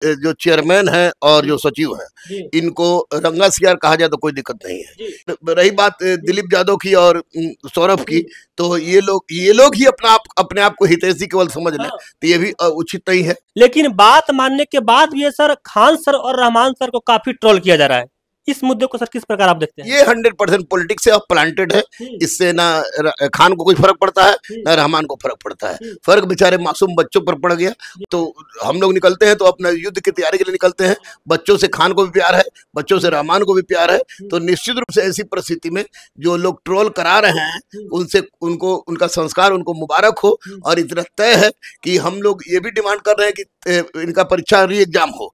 जो चेयरमैन है और जो सचिव है इनको रंगा सियार कहा जाए तो कोई दिक्कत नहीं है। रही बात दिलीप यादव की और सौरभ की, तो ये लोग ही अपने आप को हितैषी केवल समझ लें, तो ये भी उचित नहीं है। लेकिन बात मानने के बाद भी ये सर खान सर और रहमान सर को काफी ट्रोल किया जा रहा है। इस मुद्दे को सर किस प्रकार आप देखते हैं? ये 100% पॉलिटिक्स से प्लांटेड है। इससे ना खान को कोई फर्क पड़ता है ना रहमान को फर्क पड़ता है। फर्क बेचारे मासूम बच्चों पर पड़ गया। तो हम लोग निकलते हैं तो अपना युद्ध की तैयारी के लिए निकलते हैं। बच्चों से खान को भी प्यार है, बच्चों से रहमान को भी प्यार है। तो निश्चित रूप से ऐसी परिस्थिति में जो लोग ट्रोल करा रहे हैं उनसे उनका संस्कार उनको मुबारक हो। और इतना तय है कि हम लोग ये भी डिमांड कर रहे हैं कि इनका परीक्षा री एग्जाम हो।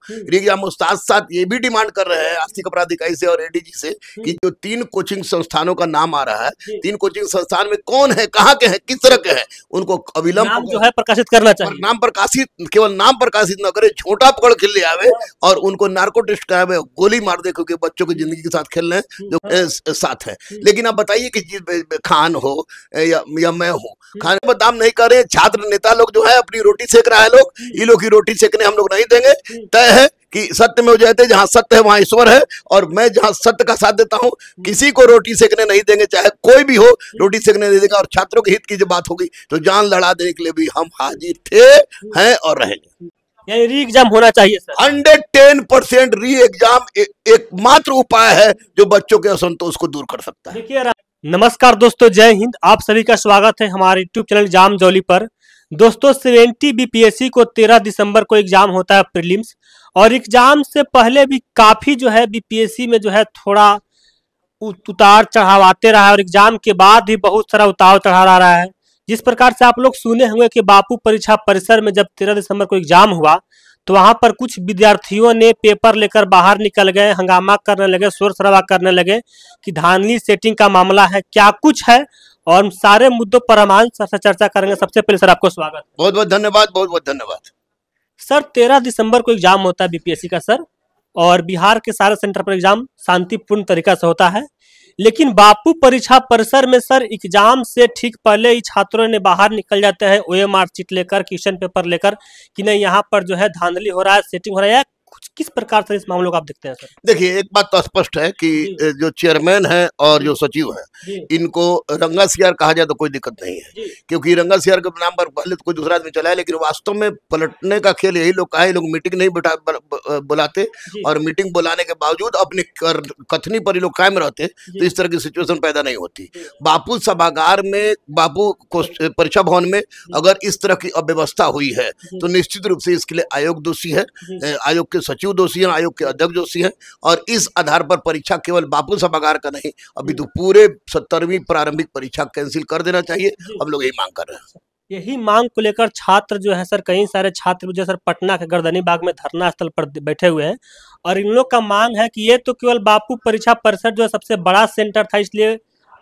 साथ साथ ये भी डिमांड कर रहे हैं आर्थिक अपराधिक से और एडीजी से कि जो 3 कोचिंग संस्थानों का नाम आ रहा है, 3 कोचिंग संस्थान में कौन है, कहाँ के हैं, किस तरह के हैं, उनको अविलंब जो है प्रकाशित करना चाहिए। नाम प्रकाशित, केवल नाम प्रकाशित न करे, छोटा पकड़ के ले आवे और उनको नार्को टेस्ट करावे, गोली मार दे, क्योंकि बच्चों की जिंदगी के साथ खेल रहे हैं जो साथ है। लेकिन आप बताइए कि खान हो या मैं हूँ, खान पर दाम नहीं कर रहे। छात्र नेता लोग जो है अपनी रोटी सेक रहा है, लोग ये लोग की रोटी सेकने हम लोग नहीं देंगे। तय है कि सत्य में हो जाते, जहां सत्य है वहां ईश्वर है। और मैं जहां सत्य का साथ देता हूं, किसी को रोटी सेकने नहीं देंगे, चाहे कोई भी हो, रोटी सेकने नहीं देगा। और छात्रों के हित की जब बात होगी तो जान लड़ा देने के लिए भी हम हाजिर थे, हैं और रहेंगे। यानी री एग्जाम होना चाहिए सर। 110% री एग्जाम एकमात्र उपाय है जो बच्चों के असंतोष को दूर कर सकता है। देखिए, नमस्कार दोस्तों, जय हिंद। आप सभी का स्वागत है हमारे यूट्यूब चैनल जाम जौली पर। दोस्तों 70 बीपीएससी को 13 दिसंबर को एग्जाम होता है प्रीलिम्स। और एग्जाम से पहले भी काफी जो है बीपीएससी में जो है थोड़ा उतार चढ़ाव आते रहा है, और एग्जाम के बाद भी बहुत सारा उतार चढ़ाव आ रहा है। जिस प्रकार से आप लोग सुने होंगे कि बापू परीक्षा परिसर में जब 13 दिसंबर को एग्जाम हुआ तो वहां पर कुछ विद्यार्थियों ने पेपर लेकर बाहर निकल गए, हंगामा करने लगे, शोर शराबा करने लगे कि धांधली सेटिंग का मामला है, क्या कुछ है। और सारे मुद्दों पर हम सर से चर्चा करेंगे। सबसे पहले सर आपको स्वागत। बहुत बहुत धन्यवाद, बहुत बहुत धन्यवाद। सर 13 दिसंबर को एग्जाम होता है बीपीएससी का सर, और बिहार के सारे सेंटर पर एग्जाम शांतिपूर्ण तरीका से होता है। लेकिन बापू परीक्षा परिसर में सर एग्जाम से ठीक पहले ही छात्रों ने बाहर निकल जाते हैं ओएमआर शीट लेकर, क्वेश्चन पेपर लेकर, कि नहीं यहाँ पर जो है धांधली हो रहा है, सेटिंग हो रहा है। कुछ किस प्रकार से इस मामलों को आप देखते हैं सर? देखिए, एक बात तो स्पष्ट है कि जो चेयरमैन है और जो सचिव है इनको रंगा सियार कहा जाए तो कोई दिक्कत नहीं है। क्योंकि रंगा सियार के नाम पर पहले तो कोई दूसरा आदमी चला है, लेकिन वास्तव में पलटने का खेल यही लोग का है। लोग मीटिंग नहीं बुलाते और मीटिंग बुलाने के बावजूद अपनी कथनी पर लोग कायम रहते, तो इस तरह की सिचुएशन पैदा नहीं होती। बापू सभागार में, बापू परीक्षा भवन में अगर इस तरह की अव्यवस्था हुई है तो निश्चित रूप से इसके लिए आयोग दोषी है, आयोग के सचिव दोषी हैं, आयोग के अध्यक्ष दोषी हैं। और इस आधार पर परीक्षा केवल बापू सभागार का नहीं, अभी तो पूरे 17वीं प्रारंभिक परीक्षा कैंसिल कर देना चाहिए। हम लोग यही मांग कर रहे हैं। यही मांग को लेकर छात्र जो है सर, कई सारे छात्र जो सर पटना के गर्दनी बाग में धरना स्थल पर बैठे हुए हैं। और इन लोग का मांग है कि ये तो केवल बापू परीक्षा परिसर जो है सबसे बड़ा सेंटर था, इसलिए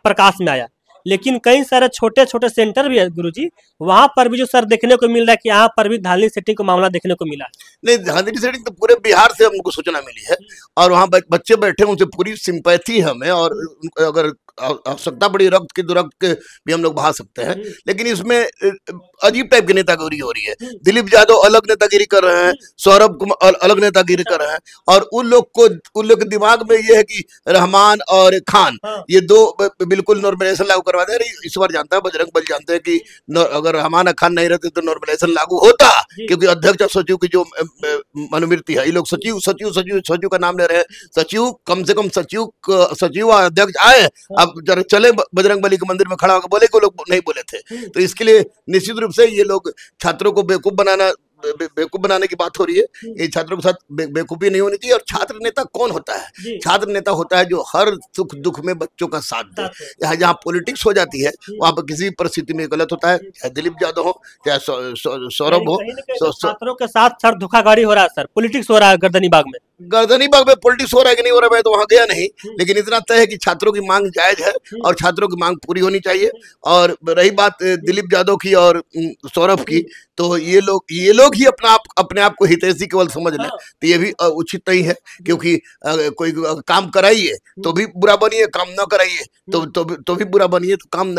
प्रकाश में आया, लेकिन कई सारे छोटे छोटे सेंटर भी है गुरुजी, वहां पर भी जो सर देखने को मिल रहा है कि यहाँ पर भी धांधली सेटिंग का मामला देखने को मिला। नहीं, धांधली सेटिंग तो पूरे बिहार से हमको सूचना मिली है और वहाँ बच्चे बैठे, उनसे पूरी सिंपैथी है हमें। और अगर आवश्यकता पड़ी रक्त के दुरक्त के भी हम लोग बहा सकते हैं। लेकिन इसमें अजीब टाइप की नेतागिरी हो रही है। दिलीप यादव अलग नेतागिरी कर रहे हैं, सौरभ कुमार अलग नेतागिरी कर रहे हैं। और उन लोग के दिमाग में ये है कि रहमान और खान ये दो बिल्कुल नॉर्मलाइजेशन लागू करवा दे। इस बार जानता है बजरंग बली जानते हैं कि अगर रहमान और खान नहीं रहते तो नॉर्मलाइजेशन लागू होता, क्योंकि अध्यक्ष और सचिव की जो मनोवृत्ति है, ये लोग सचिव का नाम ले रहे हैं। सचिव कम से कम सचिव और अध्यक्ष आए, अब जरा चले बजरंग बली के मंदिर में खड़ा होकर बोले, को लोग नहीं बोले थे। तो इसके लिए निश्चित रूप से ये लोग छात्रों को बेवकूफ बनाने की बात हो रही है। ये छात्रों के साथ बेवकूफी नहीं होनी चाहिए। और छात्र नेता कौन होता है? छात्र नेता होता है जो हर सुख दुख में बच्चों का साथ दे। यहाँ जहाँ पॉलिटिक्स हो जाती है वहां पर किसी परिस्थिति में गलत होता है, चाहे दिलीप यादव हो, चाहे सौरभ हो। छात्रों के साथ सर धोखाधड़ी हो रहा है सर, पॉलिटिक्स हो रहा है गर्दनी बाग में। गर्दनी बाग में पॉलिटिक्स हो रहा है कि नहीं हो रहा है मैं तो वहां गया नहीं, लेकिन इतना तय है कि छात्रों की मांग जायज है और छात्रों की मांग पूरी होनी चाहिए। और रही बात दिलीप यादव की और सौरभ की, तो ये लोग ही अपने आप को हितैषी केवल समझ लें, तो ये भी उचित नहीं है, क्योंकि कोई काम कराइए तो भी बुरा बनिए, काम न कराइए तो भी बुरा बनिए, तो काम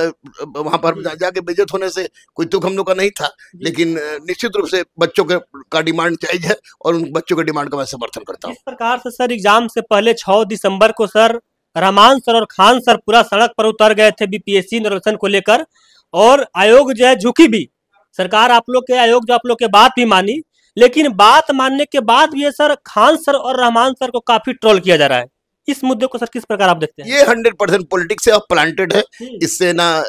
वहां पर जाके बेइज्जत होने से कोई तुक हम लोग का नहीं था। लेकिन निश्चित रूप से बच्चों का डिमांड जायज है और उन बच्चों के डिमांड का मैं समर्थन करता हूँ। इस प्रकार से सर एग्जाम से पहले 6 दिसंबर को सर रहमान सर और खान सर पूरा सड़क पर उतर गए थे बीपीएससी नोटिफिकेशन को लेकर, और आयोग जो है झुकी भी, सरकार आप लोग के आयोग जो आप लोग के बात भी मानी, लेकिन बात मानने के बाद भी ये सर खान सर और रहमान सर को काफी ट्रोल किया जा रहा है। इस मुद्दे को सर किस प्रकार आप देखते हैं? ये 100% पॉलिटिक्स से प्लांटेड है। इससे ना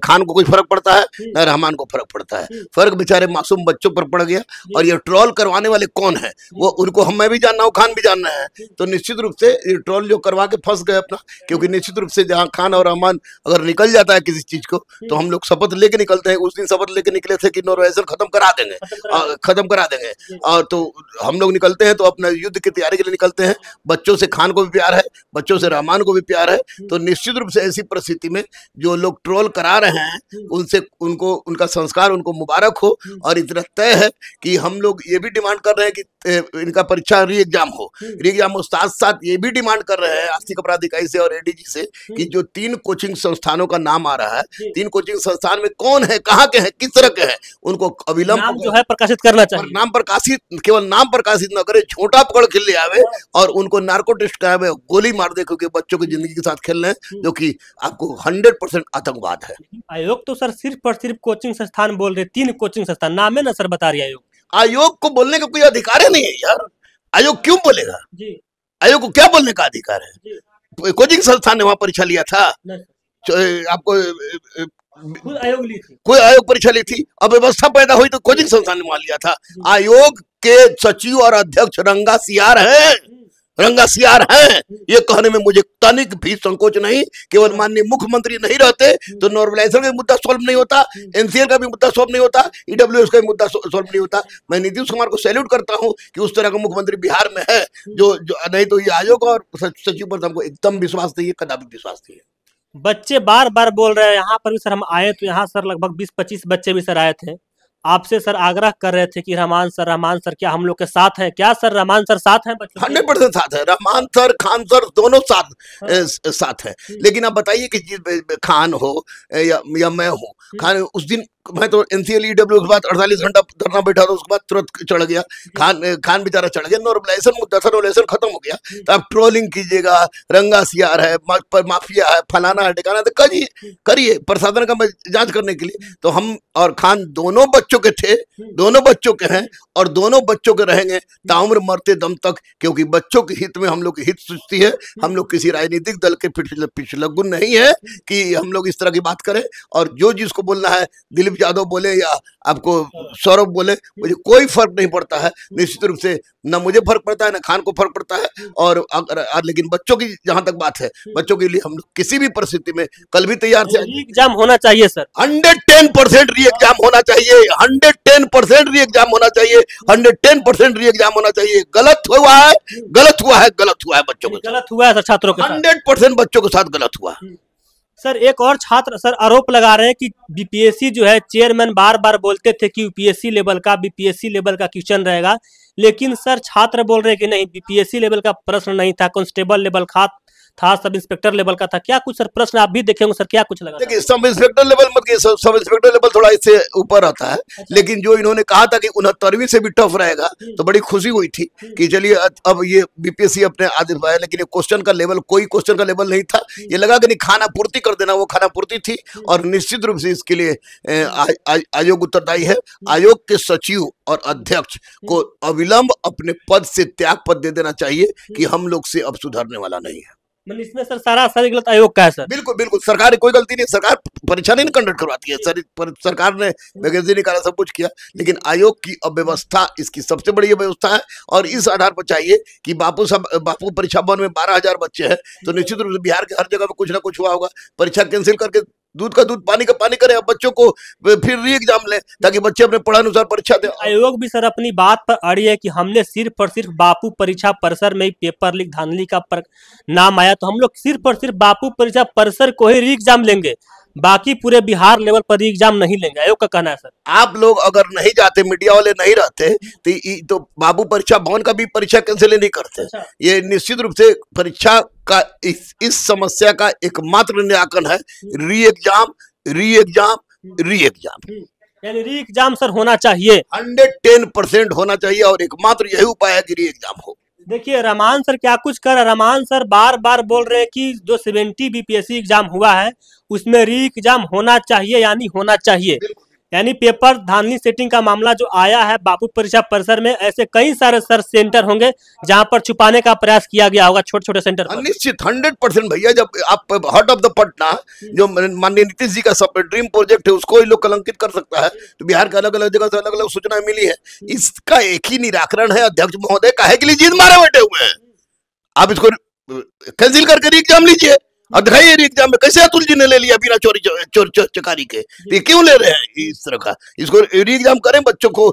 खान को कोई फर्क पड़ता है ना रहमान को फर्क पड़ता है। फर्क बेचारे मासूम बच्चों पर पड़ गया। और ये ट्रोल करवाने वाले कौन है, वो उनको मैं भी जानना हूँ, खान भी जानना है। तो निश्चित रूप से ये ट्रोल जो करवा के फंस गए अपना, क्योंकि निश्चित रूप से जहाँ खान और रहमान अगर निकल जाता है किसी चीज को, तो हम लोग शपथ लेके निकलते हैं। उस दिन शपथ लेके निकले थे कि नॉर्वेजन खत्म करा देंगे और तो हम लोग निकलते हैं तो अपना युद्ध की तैयारी के लिए निकलते हैं। बच्चों से खान को भी प्यार है, बच्चों से रहमान को भी प्यार है। तो निश्चित रूप से ऐसी परिस्थिति में जो लोग ट्रोल करा रहे हैं उनसे उनका संस्कार उनको मुबारक हो। और इतना तय है कि हम लोग ये भी डिमांड कर रहे हैं कि इनका परीक्षा री एग्जाम हो। साथ साथ ये भी डिमांड कर रहे हैं आर्थिक अपराध इकाई से और एडीजी से कि जो 3 कोचिंग संस्थानों का नाम आ रहा है, 3 कोचिंग संस्थान में कौन है, कहाँ के हैं, किस तरह के हैं, उनको अविलंब जो है प्रकाशित करना चाहिए। नाम प्रकाशित, केवल नाम प्रकाशित न करे, छोटा पकड़ के ले आवे और उनको नार्को टेस्ट करावे, गोली मार दे, क्योंकि बच्चों की जिंदगी के साथ खेल रहे हैं, जो कि आपको 100% आतंकवाद है। आयोग तो सर सिर्फ और सिर्फ कोचिंग संस्थान बोल रहे, 3 कोचिंग संस्थान नाम है ना सर, बता रही आयोग को बोलने का कोई अधिकार ही नहीं है यार। आयोग क्यों बोलेगा जी? आयोग को क्या बोलने का अधिकार है? कोचिंग संस्थान ने वहां परीक्षा लिया था? आपको आयोग ली थी, कोई आयोग परीक्षा ली थी? अब व्यवस्था पैदा हुई तो कोचिंग संस्थान ने वहां लिया था। आयोग के सचिव और अध्यक्ष रंगा सियार हैं। ये कहने में मुझे तनिक भी संकोच नहीं। केवल माननीय मुख्यमंत्री नहीं रहते तो नॉर्मलाइजेशन का मुद्दा सॉल्व नहीं होता, एनसीआर का भी मुद्दा सॉल्व नहीं होता, ईडब्ल्यूएस का भी मुद्दा सॉल्व नहीं होता। मैं नीतीश कुमार को सैल्यूट करता हूं कि उस तरह का मुख्यमंत्री बिहार में है जो नहीं तो ये आयोग और सचिव पर हमको एकदम विश्वास नहीं है, कदापि विश्वास नहीं है। बच्चे बार बार बोल रहे हैं, यहाँ पर भी सर हम आए तो यहाँ सर लगभग 20-25 बच्चे भी सर आए थे, आपसे सर आग्रह कर रहे थे कि रहमान सर क्या हम लोग के साथ हैं? क्या सर रहमान सर साथ हैं? 100% साथ है। रहमान सर, खान सर दोनों साथ हैं। लेकिन आप बताइए कि खान हो या मैं हूँ, खान उस दिन मैं तो एनसीएल ईडब्ल्यू के बाद 48 घंटा धरना बैठा था, उसके बाद तुरंत चढ़ गया। खान बेचारा चढ़ गया। नॉर्मलाइजेशन मुद्दा था, नॉर्मलाइजेशन खत्म हो गया। तो आप ट्रोलिंग कीजिएगा, रंगा सियार है, माफिया है, फलाना है, ठिकाना, तो करिए प्रशासन का जांच करने के लिए। तो हम और खान दोनों बच्चों के थे, दोनों बच्चों के हैं और दोनों बच्चों के रहेंगे ताउम्र मरते दम तक, क्योंकि बच्चों के हित में हम लोग की हित सोचती है। हम लोग किसी राजनीतिक दल के पिछलग्गुन नहीं है कि हम लोग इस तरह की बात करें। और जो जिसको बोलना है, दिलीप यादव बोले या आपको सौरभ बोले, मुझे कोई फर्क नहीं पड़ता है। निश्चित रूप से न मुझे फर्क पड़ता है न खान को फर्क पड़ता है। और लेकिन बच्चों की जहां तक बात है, बच्चों के लिए हम लोग किसी भी परिस्थिति में कल भी तैयार थे। एग्जाम होना चाहिए सर, 110% री एग्जाम होना चाहिए, 110% री एग्जाम होना चाहिए, 110% री एग्जाम होना चाहिए। गलत हुआ है बच्चों के, गलत हुआ है छात्रों के साथ, 100% बच्चों के साथ गलत हुआ। सर एक और छात्र सर आरोप लगा रहे हैं कि बीपीएससी जो है चेयरमैन बार बार बोलते थे कि यूपीएससी लेवल का बीपीएससी लेवल का क्वेश्चन रहेगा, लेकिन सर छात्र बोल रहे हैं कि नहीं, बीपीएससी लेवल का प्रश्न नहीं था, कांस्टेबल लेवल था, सब इंस्पेक्टर लेवल का था। क्या कुछ सर प्रश्न आप भी देखेंगे सर, क्या कुछ लगा? देखिए सब इंस्पेक्टर लेवल मत, सब इंस्पेक्टर लेवल थोड़ा इससे ऊपर आता है। अच्छा। लेकिन जो इन्होंने कहा था कि 69वीं से भी टफ रहेगा, तो बड़ी खुशी हुई थी कि चलिए अब ये बीपीएससी अपने आदेश पाया। लेकिन ये क्वेश्चन का लेवल कोई क्वेश्चन का लेवल नहीं था। ये लगा कि नहीं खाना पूर्ति कर देना, वो खाना पूर्ति थी। और निश्चित रूप से इसके लिए आयोग उत्तरदायी है। आयोग के सचिव और अध्यक्ष को अविलंब अपने पद से त्याग पत्र दे देना चाहिए कि हम लोग से अब सुधरने वाला नहीं है। इसमें सर सारा गलत आयोग का है सर। बिल्कुल सरकार की कोई गलती नहीं। सरकार परीक्षा नहीं कंडक्ट करवाती है सर, सरकार ने वैकेंसी निकाला, सब कुछ किया, लेकिन आयोग की अव्यवस्था इसकी सबसे बड़ी व्यवस्था है। और इस आधार पर चाहिए कि बापू परीक्षा भवन में 12,000 बच्चे हैं, तो निश्चित रूप से बिहार के हर जगह में कुछ ना कुछ हुआ होगा। परीक्षा कैंसिल करके दूध का दूध पानी का पानी करें, अब बच्चों को फिर री एग्जाम लें ताकि बच्चे अपने पढ़ानुसार परीक्षा दें। आयोग भी सर अपनी बात पर अड़ी है कि हमने सिर्फ और सिर्फ बापू परीक्षा परिसर में ही पेपर लीक धांधली का नाम आया, तो हम लोग सिर्फ और सिर्फ बापू परीक्षा परिसर को ही री एग्जाम लेंगे, बाकी पूरे बिहार लेवल पर एग्जाम नहीं लेंगे। आयोग का कहना है सर। आप लोग अगर नहीं जाते, मीडिया वाले नहीं रहते, तो बाबू परीक्षा भवन का भी परीक्षा कैंसिल नहीं करते। अच्छा। ये निश्चित रूप से परीक्षा का इस समस्या का एकमात्र निराकरण है री एग्जाम, री एग्जाम, री एग्जाम। यानी री एग्जाम सर होना चाहिए, 110% होना चाहिए, और एकमात्र यही उपाय है कि री एग्जाम हो। देखिए रहमान सर क्या कुछ कर, रहमान सर बार बार बोल रहे हैं कि जो 70 बीपीएससी एग्जाम हुआ है उसमें री एग्जाम होना चाहिए, यानी होना चाहिए। यानी पेपर धांधली सेटिंग का मामला जो आया है बापू परीक्षा परिसर में, ऐसे कई सारे सर सेंटर होंगे जहां पर छुपाने का प्रयास किया गया होगा, छोटे छोटे सेंटर पर। निश्चित 100% भैया, जब आप हार्ट ऑफ द पटना जो माननीय नीतीश जी का सब ड्रीम प्रोजेक्ट है उसको ही लोग कलंकित कर सकता है, तो बिहार के अलग अलग जगह से अलग अलग सूचना मिली है। इसका एक ही निराकरण है, अध्यक्ष महोदय काहे के लिए जीत मारे बैठे हुए हैं, आप इसको कैंसिल करके एग्जाम लीजिए और दिखाइए एग्जाम में कैसे अतुल जी ने ले लिया बिना चोरी चकारी के। ये क्यों ले रहे हैं इस तरह का? इसको री एग्जाम करें, बच्चों को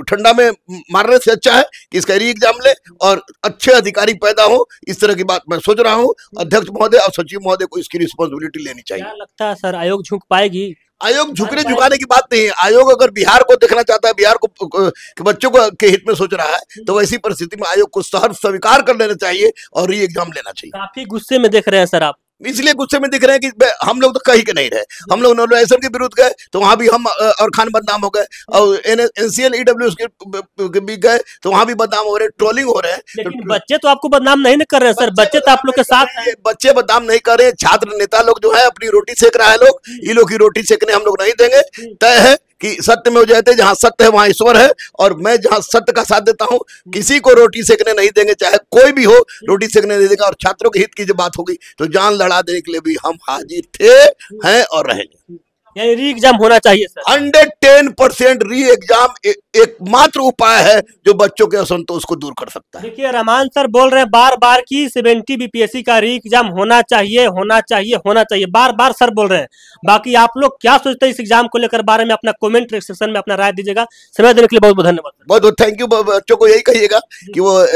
ठंडा में मारने से अच्छा है कि इसका री एग्जाम ले और अच्छे अधिकारी पैदा हो। इस तरह की बात मैं सोच रहा हूँ। अध्यक्ष महोदय और सचिव महोदय को इसकी रिस्पॉन्सिबिलिटी लेनी चाहिए। क्या लगता है सर आयोग झुक पाएगी? आयोग झुकने झुकाने की बात नहीं है। आयोग अगर बिहार को देखना चाहता है, बिहार को बच्चों को के हित में सोच रहा है, तो वैसी परिस्थिति में आयोग को सहर्ष स्वीकार कर लेना चाहिए और री एग्जाम लेना चाहिए। काफी गुस्से में देख रहे हैं सर आप। इसलिए गुस्से में दिख रहे हैं कि हम लोग तो कहीं के नहीं रहे। हम लोग नॉर्मलाइजेशन के विरुद्ध गए तो वहां भी हम और खान बदनाम हो गए, और NCL EWS के भी गए तो वहां भी बदनाम हो रहे, ट्रोलिंग हो रहे हैं। लेकिन बच्चे तो आपको बदनाम नहीं कर रहे हैं सर, बच्चे तो आप लोग के साथ हैं। बच्चे बदनाम नहीं कर रहे, छात्र नेता लोग जो है अपनी रोटी सेक रहा है लोग, ये लोग की रोटी सेकने हम लोग नहीं देंगे। तय है कि सत्य में हो जाते, जहां सत्य है वहां ईश्वर है, और मैं जहां सत्य का साथ देता हूं, किसी को रोटी सेकने नहीं देंगे, चाहे कोई भी हो रोटी सेकने नहीं देगा। और छात्रों के हित की जब बात होगी तो जान लड़ा देने के लिए भी हम हाजिर थे, हैं और रहेंगे। यानी री एग्जाम होना चाहिए सर। 110% री एग्जाम एकमात्र उपाय है जो बच्चों के असंतोष को दूर कर सकता है। देखिए रहमान सर बोल रहे हैं बार बार कि 70 बीपीएससी का री एग्जाम होना चाहिए, होना चाहिए, होना चाहिए, बार बार सर बोल रहे हैं। बाकी आप लोग क्या सोचते हैं इस एग्जाम को लेकर, बारे में अपना कमेंट सेक्शन में अपना राय दीजिएगा। समय देने के लिए बहुत बहुत धन्यवाद। बहुत बहुत थैंक यू। बच्चों को यही कहिएगा कि वो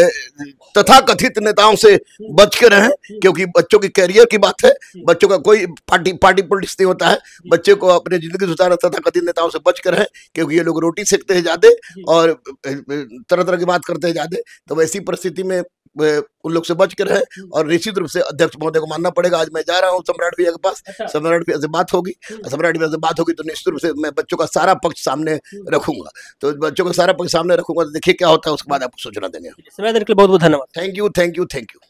तथाकथित नेताओं से बच के रहें, क्योंकि बच्चों की कैरियर की बात है। बच्चों का कोई पार्टी पॉलिटिक्स नहीं होता है। बच्चे को अपने जिंदगी सुधारना तथाकथित नेताओं से बच कर रहें, क्योंकि ये लोग रोटी सेकते हैं ज्यादा और तरह तरह की बात करते हैं ज्यादा। तो वैसी परिस्थिति में उन लोग से बच कर रहे, और निश्चित रूप से अध्यक्ष महोदय को मानना पड़ेगा। आज मैं जा रहा हूँ सम्राट भैया के पास, सम्राट भैया से बात होगी, सम्राट भैया से बात होगी तो निश्चित रूप से मैं बच्चों का सारा पक्ष सामने रखूंगा। तो बच्चों का सारा पक्ष सामने रखूंगा, तो देखिए क्या होता है, उसके बाद आपको सूचना देंगे। समय देने के लिए बहुत बहुत धन्यवाद। Thank you, thank you, thank you.